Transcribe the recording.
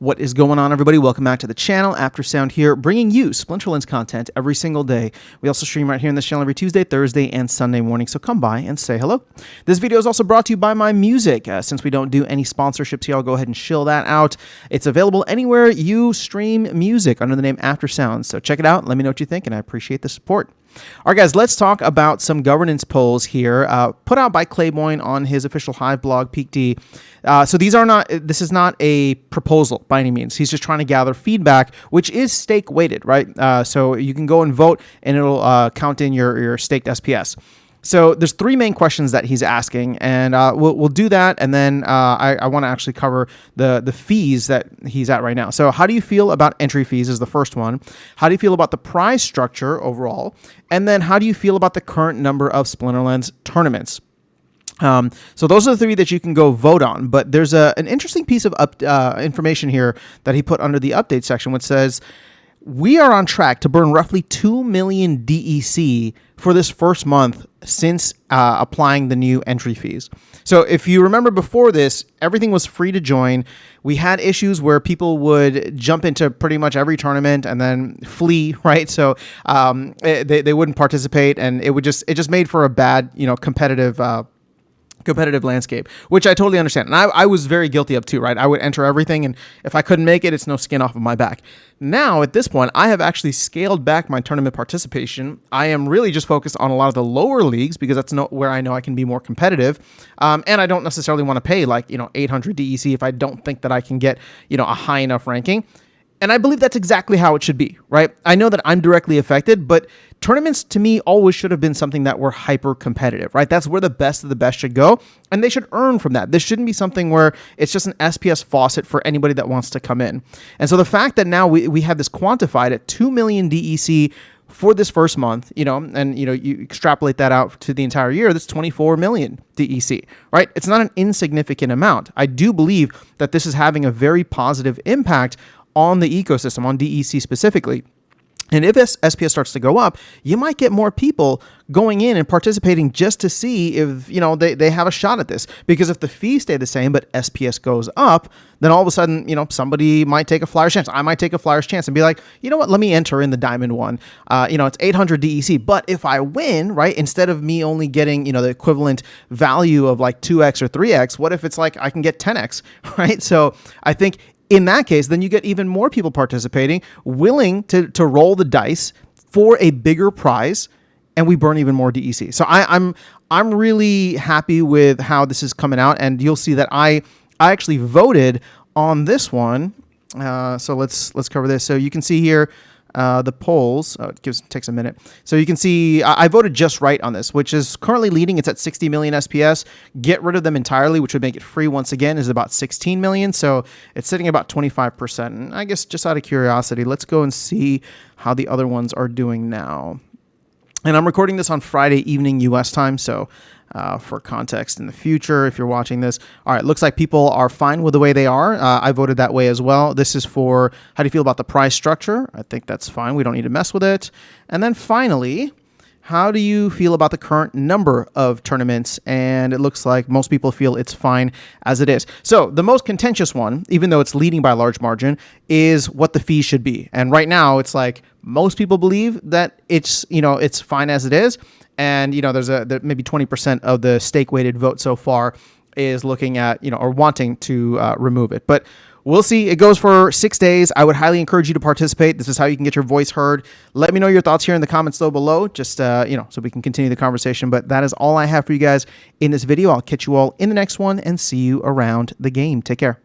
What is going on, everybody? Welcome back to the channel. Aftersound here, bringing you Splinterlands content every single day. We also stream right here in this channel every Tuesday, Thursday, and Sunday morning, so come by and say hello. This video is also brought to you by my music. Since we don't do any sponsorships here, I'll go ahead and shill that out. It's available anywhere you stream music under the name Aftersound, so check it out. Let me know what you think, and I appreciate the support. All right, guys, let's talk about some governance polls here put out by Claiborne on his official Hive blog, PeakD. So this is not a proposal by any means. He's just trying to gather feedback, which is stake weighted, right? So you can go and vote, and it'll count in your staked SPS. So there's three main questions that he's asking, and we'll do that, and then I want to actually cover the fees that he's at right now. So how do you feel about entry fees is the first one. How do you feel about the prize structure overall? And then how do you feel about the current number of Splinterlands tournaments? So those are the three that you can go vote on, but there's an interesting piece of information here that he put under the update section, which says, we are on track to burn roughly 2 million DEC for this first month since applying the new entry fees. So if you remember before this, everything was free to join. We had issues where people would jump into pretty much every tournament and then flee, right? So they wouldn't participate, and it just made for a bad, competitive landscape, which I totally understand. And I was very guilty of too, right? I would enter everything, and if I couldn't make it, it's no skin off of my back. Now, at this point, I have actually scaled back my tournament participation. I am really just focused on a lot of the lower leagues because that's where I know I can be more competitive. And I don't necessarily want to pay 800 DEC if I don't think that I can get, a high enough ranking. And I believe that's exactly how it should be, right? I know that I'm directly affected, but tournaments to me always should have been something that were hyper competitive, right? That's where the best of the best should go, and they should earn from that. This shouldn't be something where it's just an SPS faucet for anybody that wants to come in. And so the fact that now we have this quantified at 2 million DEC for this first month, and you extrapolate that out to the entire year, that's 24 million DEC, right? It's not an insignificant amount. I do believe that this is having a very positive impact on the ecosystem, on DEC specifically. And if SPS starts to go up, you might get more people going in and participating just to see if, they have a shot at this. Because if the fees stay the same, but SPS goes up, then all of a sudden, somebody might take a flyer's chance. I might take a flyer's chance and be like, you know what, let me enter in the diamond one. It's 800 DEC. But if I win, right, instead of me only getting, the equivalent value of like 2x or 3x, what if it's like I can get 10x, right? So I think in that case, then you get even more people participating, willing to roll the dice for a bigger prize, and we burn even more DEC. So I'm really happy with how this is coming out, and you'll see that I actually voted on this one. So let's cover this. So you can see here the polls. Oh, takes a minute. So you can see I voted just right on this, which is currently leading. It's at 60 million SPS. Get rid of them entirely, which would make it free once again, is about 16 million. So it's sitting at about 25%. And I guess just out of curiosity, let's go and see how the other ones are doing now. And I'm recording this on Friday evening US time, so for context in the future, if you're watching this. All right, looks like people are fine with the way they are. I voted that way as well. This is for how do you feel about the prize structure? I think that's fine. We don't need to mess with it. And then finally, how do you feel about the current number of tournaments? And it looks like most people feel it's fine as it is. So the most contentious one, even though it's leading by a large margin, is what the fees should be. And right now, it's like most people believe that it's fine as it is. And, there's maybe 20% of the stake weighted vote so far is looking at, or wanting to remove it. But we'll see. It goes for 6 days. I would highly encourage you to participate. This is how you can get your voice heard. Let me know your thoughts here in the comments down below, just, so we can continue the conversation. But that is all I have for you guys in this video. I'll catch you all in the next one and see you around the game. Take care.